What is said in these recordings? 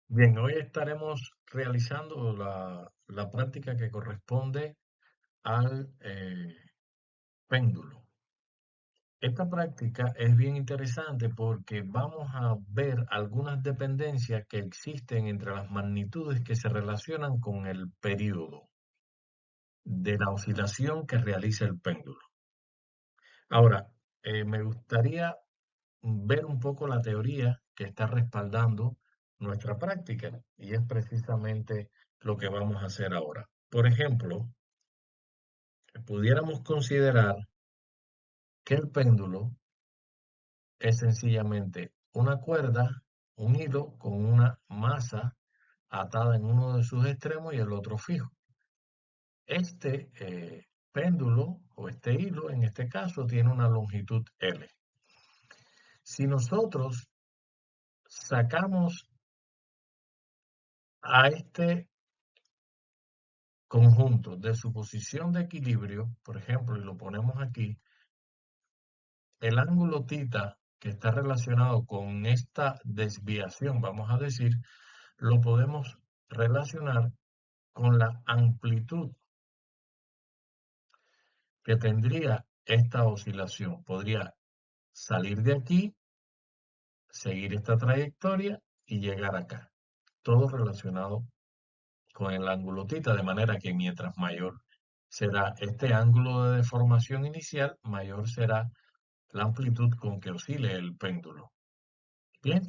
Bien, hoy estaremos realizando la práctica que corresponde al péndulo. Esta práctica es bien interesante porque vamos a ver algunas dependencias que existen entre las magnitudes que se relacionan con el periodo de la oscilación que realiza el péndulo. Ahora, me gustaría ver un poco la teoría que está respaldando nuestra práctica y es precisamente lo que vamos a hacer ahora. Por ejemplo, pudiéramos considerar que el péndulo es sencillamente una cuerda, un hilo con una masa atada en uno de sus extremos y el otro fijo. Este péndulo o este hilo, en este caso, tiene una longitud L. Si nosotros sacamos a este conjunto de su posición de equilibrio, por ejemplo, y lo ponemos aquí, el ángulo tita que está relacionado con esta desviación, vamos a decir, lo podemos relacionar con la amplitud que tendría esta oscilación. Podría salir de aquí, seguir esta trayectoria y llegar acá. Todo relacionado con el ángulo tita, de manera que mientras mayor será este ángulo de deformación inicial, mayor será la amplitud con que oscile el péndulo. Bien,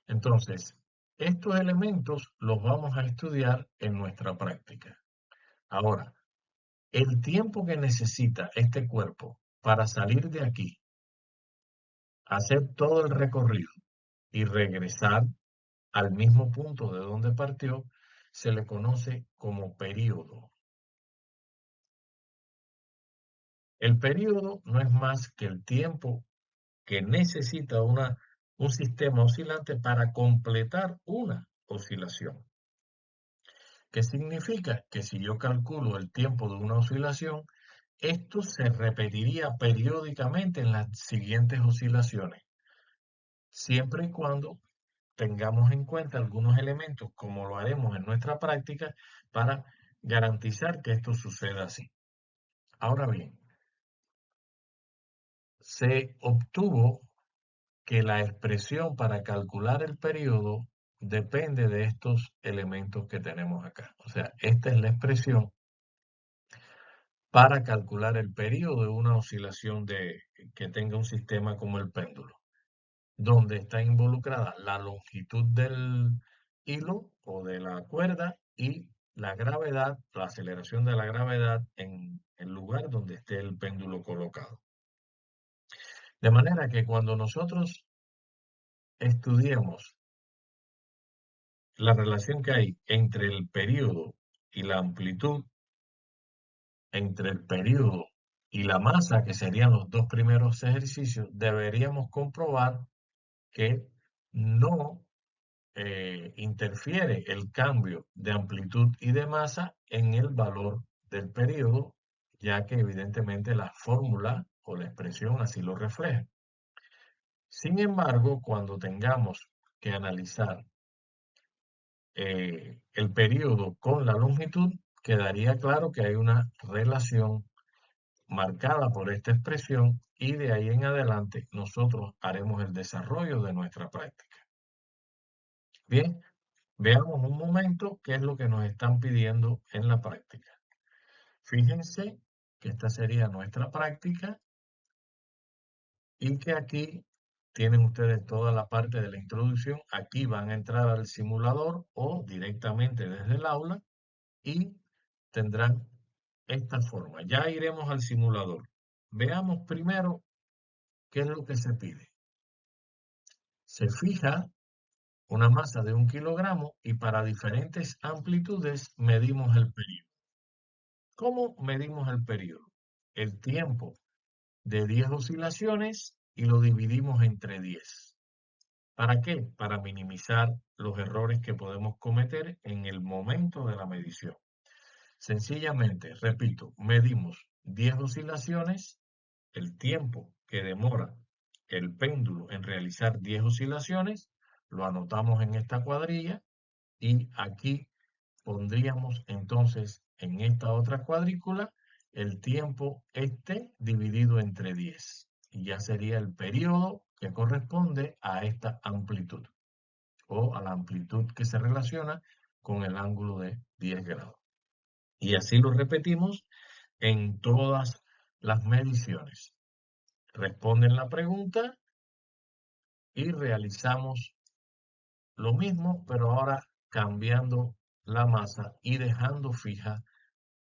entonces, estos elementos los vamos a estudiar en nuestra práctica. Ahora, el tiempo que necesita este cuerpo para salir de aquí, hacer todo el recorrido y regresar al mismo punto de donde partió, se le conoce como período. El período no es más que el tiempo que necesita un sistema oscilante para completar una oscilación. ¿Qué significa? Que si yo calculo el tiempo de una oscilación, esto se repetiría periódicamente en las siguientes oscilaciones, siempre y cuando tengamos en cuenta algunos elementos, como lo haremos en nuestra práctica, para garantizar que esto suceda así. Ahora bien, se obtuvo que la expresión para calcular el periodo depende de estos elementos que tenemos acá. O sea, esta es la expresión para calcular el periodo de una oscilación que tenga un sistema como el péndulo, donde está involucrada la longitud del hilo o de la cuerda y la gravedad, la aceleración de la gravedad en el lugar donde esté el péndulo colocado. De manera que cuando nosotros estudiemos la relación que hay entre el periodo y la amplitud, entre el periodo y la masa, que serían los dos primeros ejercicios, deberíamos comprobar que no interfiere el cambio de amplitud y de masa en el valor del periodo, ya que evidentemente la fórmula o la expresión así lo refleja. Sin embargo, cuando tengamos que analizar el periodo con la longitud, quedaría claro que hay una relación marcada por esta expresión y de ahí en adelante nosotros haremos el desarrollo de nuestra práctica. Bien, veamos un momento qué es lo que nos están pidiendo en la práctica. Fíjense que esta sería nuestra práctica y que aquí tienen ustedes toda la parte de la introducción. Aquí van a entrar al simulador o directamente desde el aula y tendrán esta forma. Ya iremos al simulador. Veamos primero qué es lo que se pide. Se fija una masa de 1 kilogramo y para diferentes amplitudes medimos el periodo. ¿Cómo medimos el periodo? El tiempo de 10 oscilaciones y lo dividimos entre 10. ¿Para qué? Para minimizar los errores que podemos cometer en el momento de la medición. Sencillamente, repito, medimos 10 oscilaciones, el tiempo que demora el péndulo en realizar 10 oscilaciones, lo anotamos en esta cuadrilla y aquí pondríamos entonces en esta otra cuadrícula el tiempo dividido entre 10 y ya sería el periodo que corresponde a esta amplitud o a la amplitud que se relaciona con el ángulo de 10 grados. Y así lo repetimos en todas las mediciones. Responden la pregunta y realizamos lo mismo, pero ahora cambiando la masa y dejando fija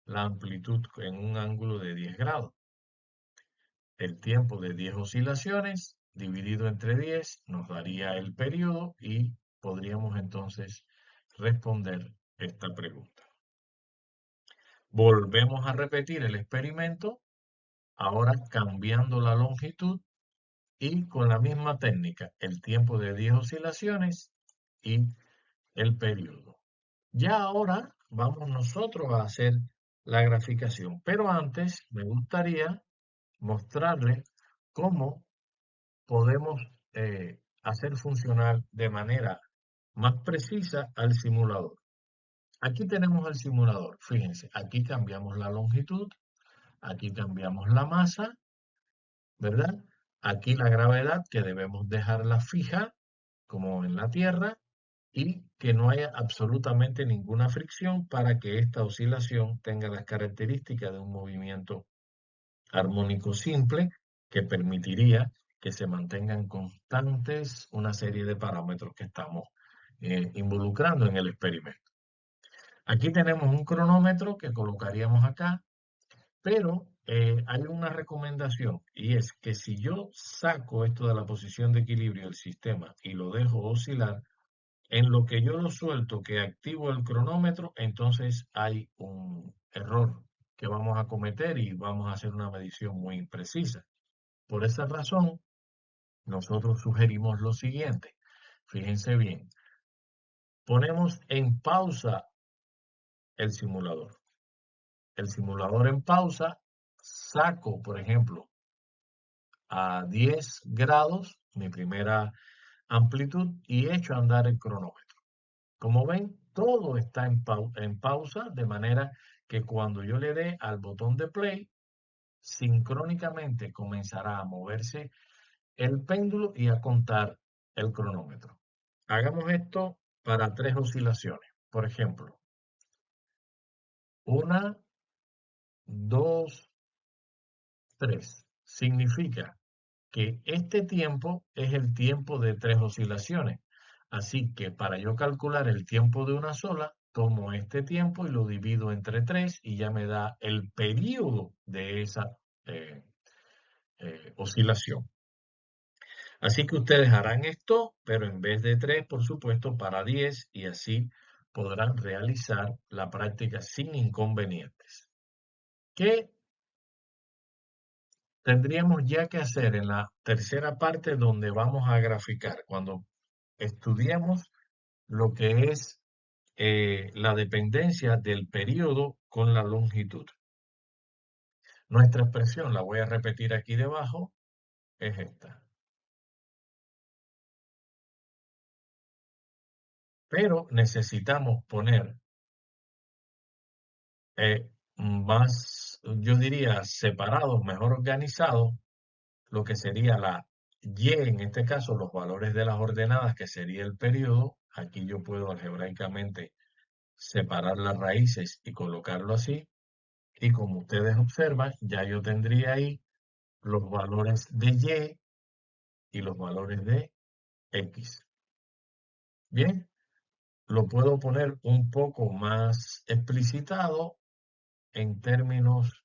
la amplitud en un ángulo de 10 grados. El tiempo de 10 oscilaciones dividido entre 10 nos daría el periodo y podríamos entonces responder esta pregunta. Volvemos a repetir el experimento, ahora cambiando la longitud y con la misma técnica, el tiempo de 10 oscilaciones y el periodo. Ya ahora vamos nosotros a hacer la graficación, pero antes me gustaría mostrarles cómo podemos hacer funcionar de manera más precisa al simulador. Aquí tenemos el simulador, fíjense, aquí cambiamos la longitud, aquí cambiamos la masa, ¿verdad? Aquí la gravedad que debemos dejarla fija, como en la Tierra, y que no haya absolutamente ninguna fricción para que esta oscilación tenga las características de un movimiento armónico simple que permitiría que se mantengan constantes una serie de parámetros que estamos involucrando en el experimento. Aquí tenemos un cronómetro que colocaríamos acá, pero hay una recomendación y es que si yo saco esto de la posición de equilibrio del sistema y lo dejo oscilar, en lo que yo lo suelto, que activo el cronómetro, entonces hay un error que vamos a cometer y vamos a hacer una medición muy imprecisa. Por esa razón, nosotros sugerimos lo siguiente. Fíjense bien, ponemos en pausa el simulador. El simulador en pausa, saco, por ejemplo, a 10 grados mi primera amplitud y echo a andar el cronómetro. Como ven, todo está en pausa, de manera que cuando yo le dé al botón de play, sincrónicamente comenzará a moverse el péndulo y a contar el cronómetro. Hagamos esto para 3 oscilaciones. Por ejemplo, 1, 2, 3. Significa que este tiempo es el tiempo de 3 oscilaciones. Así que para yo calcular el tiempo de una sola, tomo este tiempo y lo divido entre 3 y ya me da el periodo de esa eh, oscilación. Así que ustedes harán esto, pero en vez de 3, por supuesto, para 10 y así podrán realizar la práctica sin inconvenientes. ¿Qué tendríamos ya que hacer en la tercera parte donde vamos a graficar? Cuando estudiemos lo que es la dependencia del periodo con la longitud. Nuestra expresión, la voy a repetir aquí debajo, es esta. Pero necesitamos poner más, yo diría, separados, mejor organizados, lo que sería la Y, en este caso, los valores de las ordenadas, que sería el periodo. Aquí yo puedo algebraicamente separar las raíces y colocarlo así. Y como ustedes observan, ya yo tendría ahí los valores de Y los valores de X. Bien, lo puedo poner un poco más explicitado en términos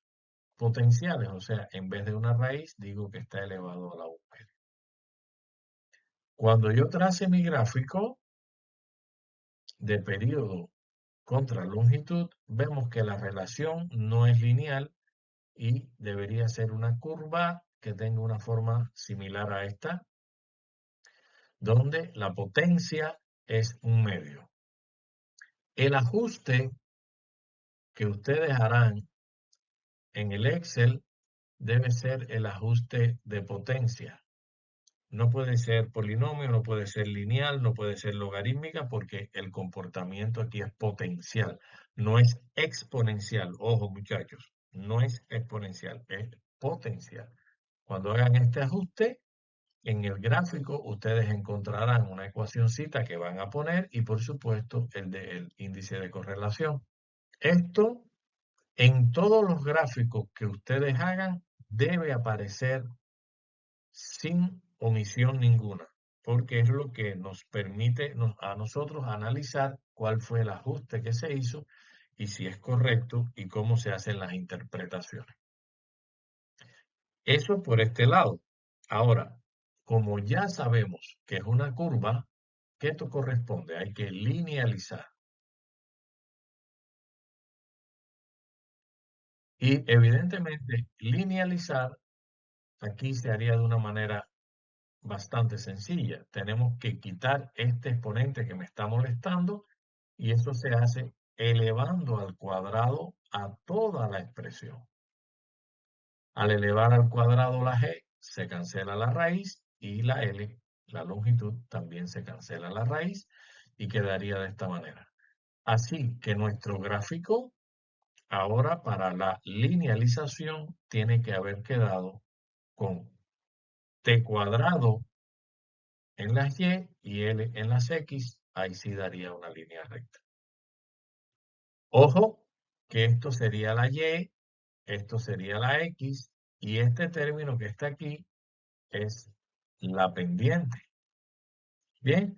potenciales, o sea, en vez de una raíz, digo que está elevado a la 1. Cuando yo trace mi gráfico de periodo contra longitud, vemos que la relación no es lineal y debería ser una curva que tenga una forma similar a esta, donde la potencia es un medio. El ajuste que ustedes harán en el Excel debe ser el ajuste de potencia. No puede ser polinomio, no puede ser lineal, no puede ser logarítmica, porque el comportamiento aquí es potencial, no es exponencial. Ojo, muchachos, no es exponencial, es potencial. Cuando hagan este ajuste, en el gráfico ustedes encontrarán una ecuacioncita que van a poner y por supuesto el índice de correlación. Esto en todos los gráficos que ustedes hagan debe aparecer sin omisión ninguna, porque es lo que nos permite a nosotros analizar cuál fue el ajuste que se hizo y si es correcto y cómo se hacen las interpretaciones. Eso por este lado. Ahora, como ya sabemos que es una curva, ¿qué esto corresponde? Hay que linealizar. Y evidentemente, linealizar aquí se haría de una manera bastante sencilla. Tenemos que quitar este exponente que me está molestando y eso se hace elevando al cuadrado a toda la expresión. Al elevar al cuadrado la g, se cancela la raíz y la L, la longitud, también se cancela la raíz y quedaría de esta manera. Así que nuestro gráfico ahora para la linealización tiene que haber quedado con t cuadrado en las y L en las X, ahí sí daría una línea recta. Ojo, que esto sería la Y, esto sería la X, y este término que está aquí es la pendiente. Bien,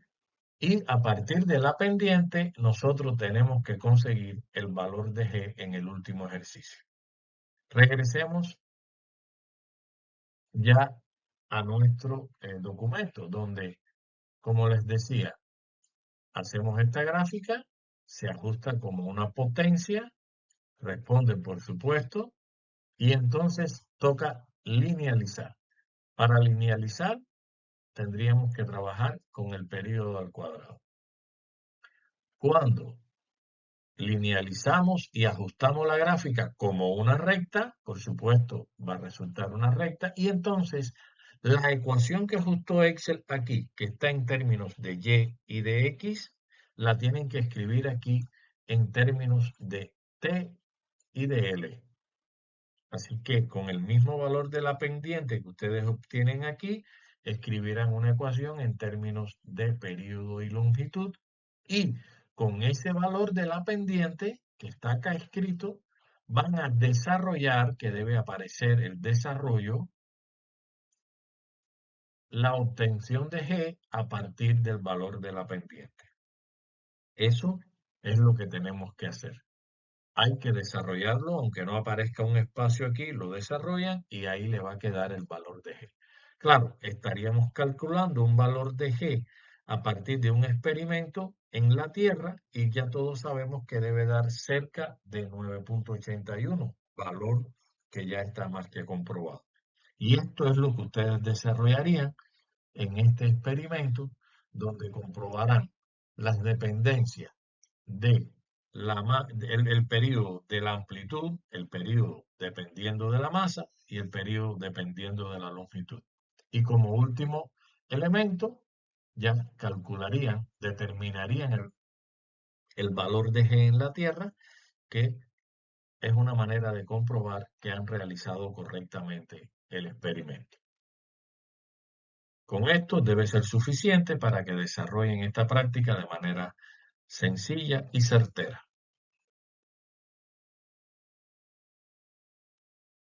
y a partir de la pendiente, nosotros tenemos que conseguir el valor de G en el último ejercicio. Regresemos ya a nuestro documento, donde, como les decía, hacemos esta gráfica, se ajusta como una potencia, responde por supuesto, y entonces toca linealizar. Para linealizar tendríamos que trabajar con el período al cuadrado. Cuando linealizamos y ajustamos la gráfica como una recta, por supuesto va a resultar una recta, y entonces la ecuación que ajustó Excel aquí, que está en términos de Y y de X, la tienen que escribir aquí en términos de T y de L. Así que con el mismo valor de la pendiente que ustedes obtienen aquí, escribirán una ecuación en términos de período y longitud. Y con ese valor de la pendiente que está acá escrito, van a desarrollar, que debe aparecer el desarrollo, la obtención de G a partir del valor de la pendiente. Eso es lo que tenemos que hacer. Hay que desarrollarlo, aunque no aparezca un espacio aquí, lo desarrollan y ahí le va a quedar el valor de G. Claro, estaríamos calculando un valor de G a partir de un experimento en la Tierra y ya todos sabemos que debe dar cerca de 9.81, valor que ya está más que comprobado. Y esto es lo que ustedes desarrollarían en este experimento donde comprobarán las dependencias de el periodo de la amplitud, el periodo dependiendo de la masa y el periodo dependiendo de la longitud. Y como último elemento, ya calcularían, determinarían el valor de G en la Tierra, que es una manera de comprobar que han realizado correctamente el experimento. Con esto debe ser suficiente para que desarrollen esta práctica de manera sencilla y certera.